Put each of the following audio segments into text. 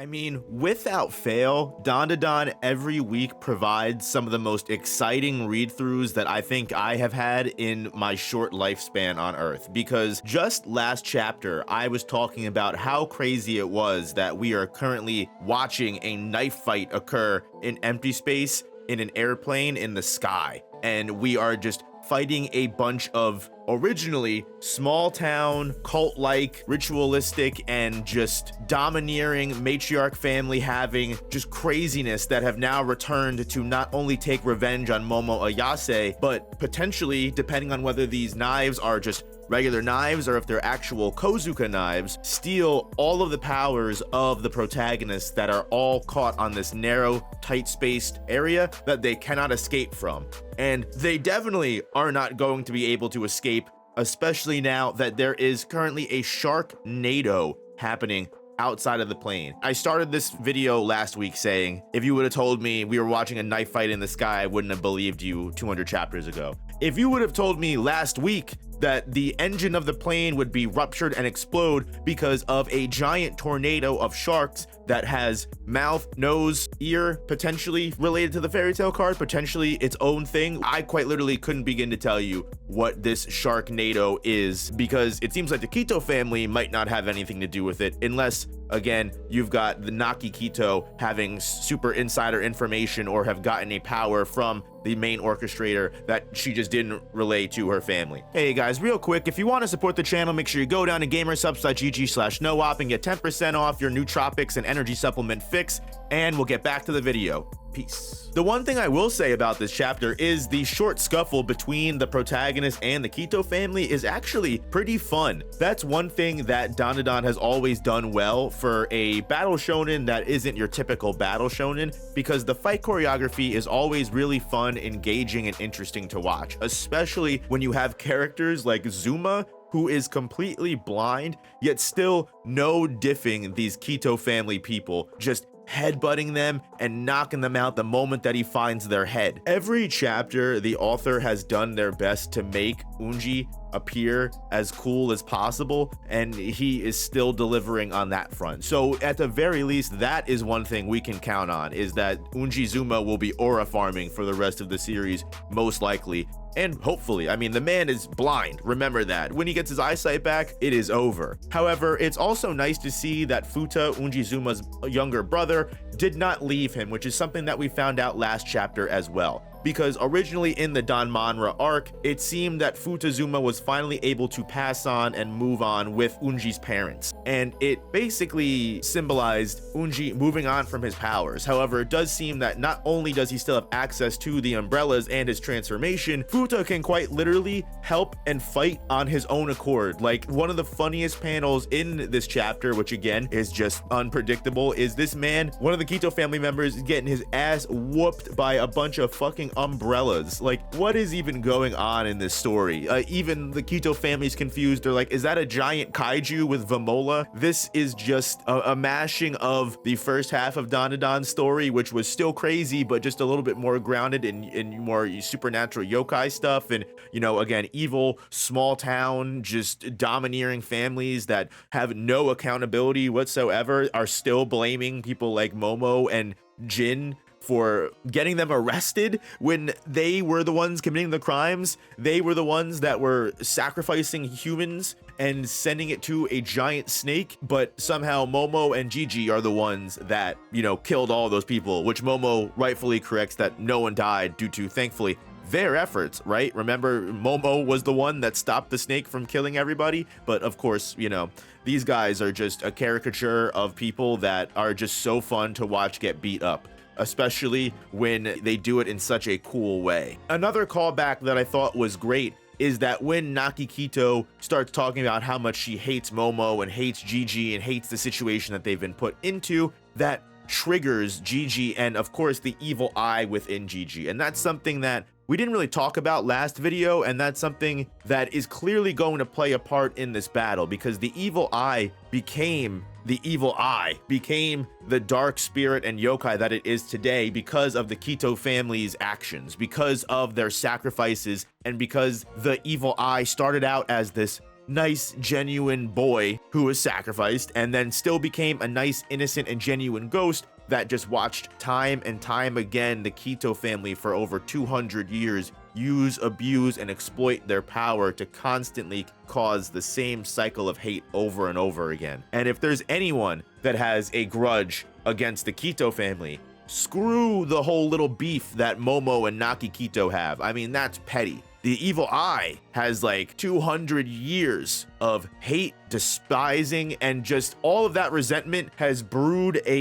I mean, without fail, DanDaDan every week provides some of the most exciting read-throughs that I think I have had in my short lifespan on Earth. Because just last chapter, I was talking about how crazy it was that we are currently watching a knife fight occur in empty space in an airplane in the sky. And we are just fighting a bunch of originally small town, cult-like, ritualistic, and just domineering matriarch family having just craziness that have now returned to not only take revenge on Momo Ayase, but potentially, depending on whether these knives are just regular knives or if they're actual Kozuka knives, steal all of the powers of the protagonists that are all caught on this narrow, tight-spaced area that they cannot escape from. And they definitely are not going to be able to escape, especially now that there is currently a Sharknado happening outside of the plane. I started this video last week saying, if you would have told me we were watching a knife fight in the sky, I wouldn't have believed you 200 chapters ago. If you would have told me last week that the engine of the plane would be ruptured and explode because of a giant tornado of sharks that has mouth, nose, ear, potentially related to the fairy tale card, potentially its own thing, I quite literally couldn't begin to tell you what this Sharknado is, because it seems like the Kito family might not have anything to do with it, unless, again, you've got the Naki Kito having super insider information or have gotten a power from the main orchestrator that she just didn't relay to her family. Hey guys, real quick, if you want to support the channel, make sure you go down to gamersubs.gg/noop and get 10% off your nootropics and energy supplement fix, and we'll get back to the video. Peace. The one thing I will say about this chapter is the short scuffle between the protagonist and the Kito family is actually pretty fun. That's one thing that DanDaDan has always done well for a battle shonen that isn't your typical battle shonen, because the fight choreography is always really fun, engaging, and interesting to watch, especially when you have characters like Zuma, who is completely blind, yet still no diffing these Kito family people, just headbutting them and knocking them out the moment that he finds their head. Every chapter, the author has done their best to make Unji appear as cool as possible, and he is still delivering on that front. So at the very least, that is one thing we can count on, is that Unji Zuma will be aura farming for the rest of the series, most likely. And hopefully, I mean, the man is blind, remember that. When he gets his eyesight back, it is over. However, it's also nice to see that Futa, Unjizuma's younger brother, did not leave him, which is something that we found out last chapter as well. Because originally in the Danmanra arc, it seemed that Futazuma was finally able to pass on and move on with Unji's parents. And it basically symbolized Unji moving on from his powers. However, it does seem that not only does he still have access to the umbrellas and his transformation, Futa can quite literally help and fight on his own accord. Like, one of the funniest panels in this chapter, which again is just unpredictable, is this man, one of the Kito family members, getting his ass whooped by a bunch of fucking umbrellas. Like, what is even going on in this story? Even the Kito family's confused. They're like, is that a giant kaiju with Vamola? This is just a mashing of the first half of DanDaDan's story, which was still crazy, but just a little bit more grounded in more supernatural yokai stuff. And, you know, again, evil, small town, just domineering families that have no accountability whatsoever are still blaming people like Momo and Jin for getting them arrested when they were the ones committing the crimes. They were the ones that were sacrificing humans and sending it to a giant snake, but somehow Momo and Gigi are the ones that, you know, killed all those people, which Momo rightfully corrects that no one died due to, thankfully, their efforts, right? Remember, Momo was the one that stopped the snake from killing everybody, but of course, you know, these guys are just a caricature of people that are just so fun to watch get beat up, especially when they do it in such a cool way. Another callback that I thought was great is that when Naki Kito starts talking about how much she hates Momo and hates Gigi and hates the situation that they've been put into, that triggers Gigi and of course the evil eye within Gigi. And that's something that we didn't really talk about last video, and that's something that is clearly going to play a part in this battle, because the evil eye became the dark spirit and yokai that it is today because of the Kito family's actions, because of their sacrifices, and because the evil eye started out as this nice, genuine boy who was sacrificed and then still became a nice, innocent, and genuine ghost that just watched time and time again the Kito family for over 200 years use, abuse, and exploit their power to constantly cause the same cycle of hate over and over again. And if there's anyone that has a grudge against the Kito family, screw the whole little beef that Momo and Naki Kito have. I mean, that's petty. The evil eye has like 200 years of hate, despising, and just all of that resentment has brewed a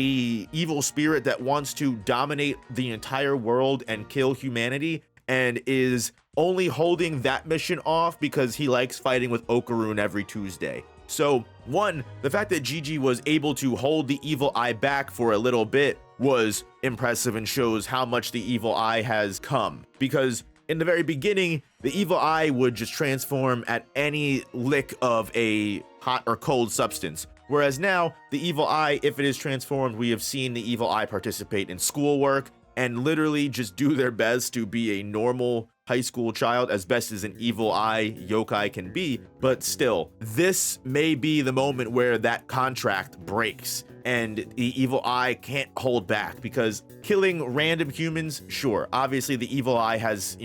evil spirit that wants to dominate the entire world and kill humanity, and is only holding that mission off because he likes fighting with Okarun every Tuesday. So one, the fact that Gigi was able to hold the evil eye back for a little bit was impressive and shows how much the evil eye has come, because in the very beginning, the evil eye would just transform at any lick of a hot or cold substance. Whereas now, the evil eye, if it is transformed, we have seen the evil eye participate in schoolwork and literally just do their best to be a normal high school child as best as an evil eye yokai can be. But still, this may be the moment where that contract breaks and the evil eye can't hold back, because killing random humans, sure, obviously the evil eye has,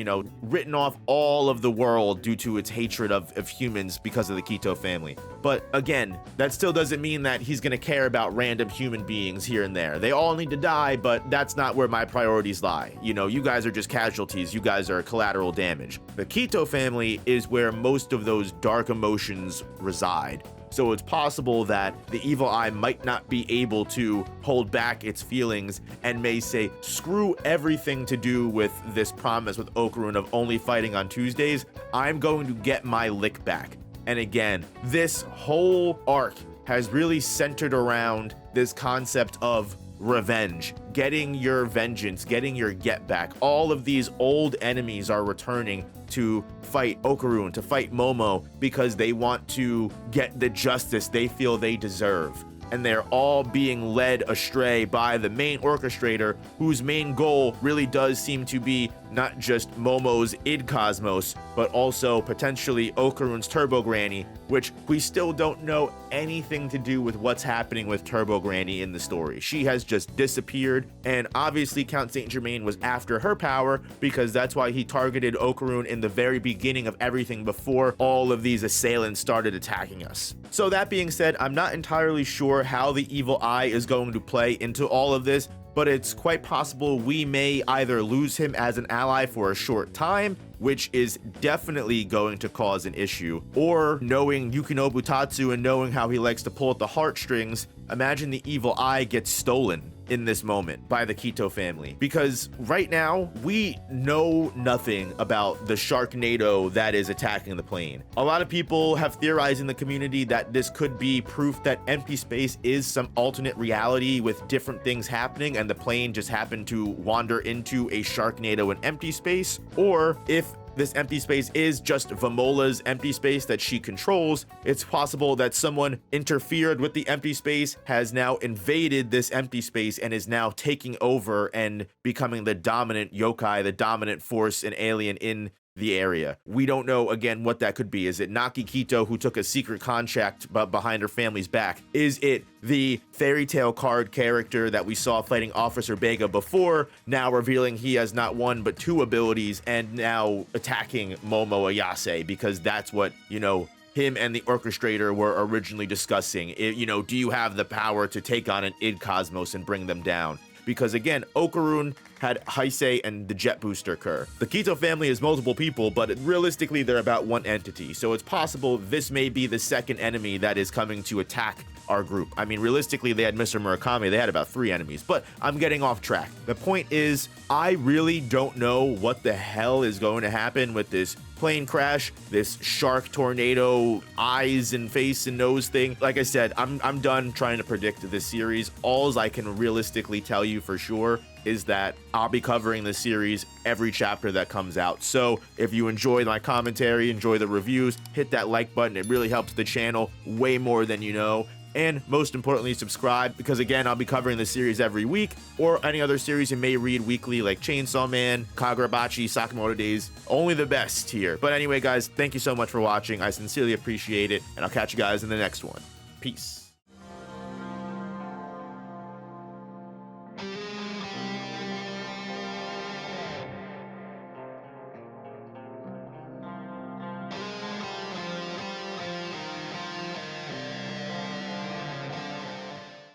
written off all of the world due to its hatred of humans because of the Kito family. But again, that still doesn't mean that he's gonna care about random human beings here and there. They all need to die, but that's not where my priorities lie. You guys are just casualties. You guys are collateral damage. The Kito family is where most of those dark emotions reside. So it's possible that the evil eye might not be able to hold back its feelings and may say, screw everything to do with this promise with Okarun of only fighting on Tuesdays. I'm going to get my lick back. And again, this whole arc has really centered around this concept of revenge, getting your vengeance, getting your get back. All of these old enemies are returning to fight Okarun, to fight Momo, because they want to get the justice they feel they deserve. And they're all being led astray by the main orchestrator, whose main goal really does seem to be not just Momo's id Cosmos, but also potentially Okarun's Turbo Granny, which we still don't know anything to do with what's happening with Turbo Granny in the story. She has just disappeared, and obviously Count Saint Germain was after her power because that's why he targeted Okarun in the very beginning of everything before all of these assailants started attacking us. So that being said, I'm not entirely sure how the evil eye is going to play into all of this, but it's quite possible we may either lose him as an ally for a short time, which is definitely going to cause an issue, or knowing Yukinobu Tatsu and knowing how he likes to pull at the heartstrings, imagine the evil eye gets stolen in this moment by the Kito family. Because right now, we know nothing about the Sharknado that is attacking the plane. A lot of people have theorized in the community that this could be proof that empty space is some alternate reality with different things happening, and the plane just happened to wander into a Sharknado in empty space. Or if this empty space is just Vamola's empty space that she controls, it's possible that someone interfered with the empty space, has now invaded this empty space, and is now taking over and becoming the dominant yokai, the dominant force and alien in the area. We don't know, again, what that could be. Is it Naki Kito, who took a secret contract behind her family's back? Is it the fairy tale card character that we saw fighting Officer Bega before, now revealing he has not one but two abilities and now attacking Momo Ayase because that's what, him and the orchestrator were originally discussing? Do you have the power to take on an id Cosmos and bring them down? Because again, Okarun had Heisei and the jet booster occur. The Kito family is multiple people, but realistically they're about one entity. So it's possible this may be the second enemy that is coming to attack our group. I mean, realistically, they had Mr. Murakami. They had about 3 enemies, but I'm getting off track. The point is, I really don't know what the hell is going to happen with this plane crash, this shark tornado, eyes and face and nose thing. Like I said, I'm done trying to predict this series. All I can realistically tell you for sure is that I'll be covering the series every chapter that comes out. So if you enjoy my commentary, enjoy the reviews, hit that like button. It really helps the channel way more than you know. And most importantly, subscribe, because again, I'll be covering this series every week, or any other series you may read weekly like Chainsaw Man, Kagurabachi, Sakamoto Days. Only the best here. But anyway, guys, thank you so much for watching. I sincerely appreciate it, and I'll catch you guys in the next one. Peace.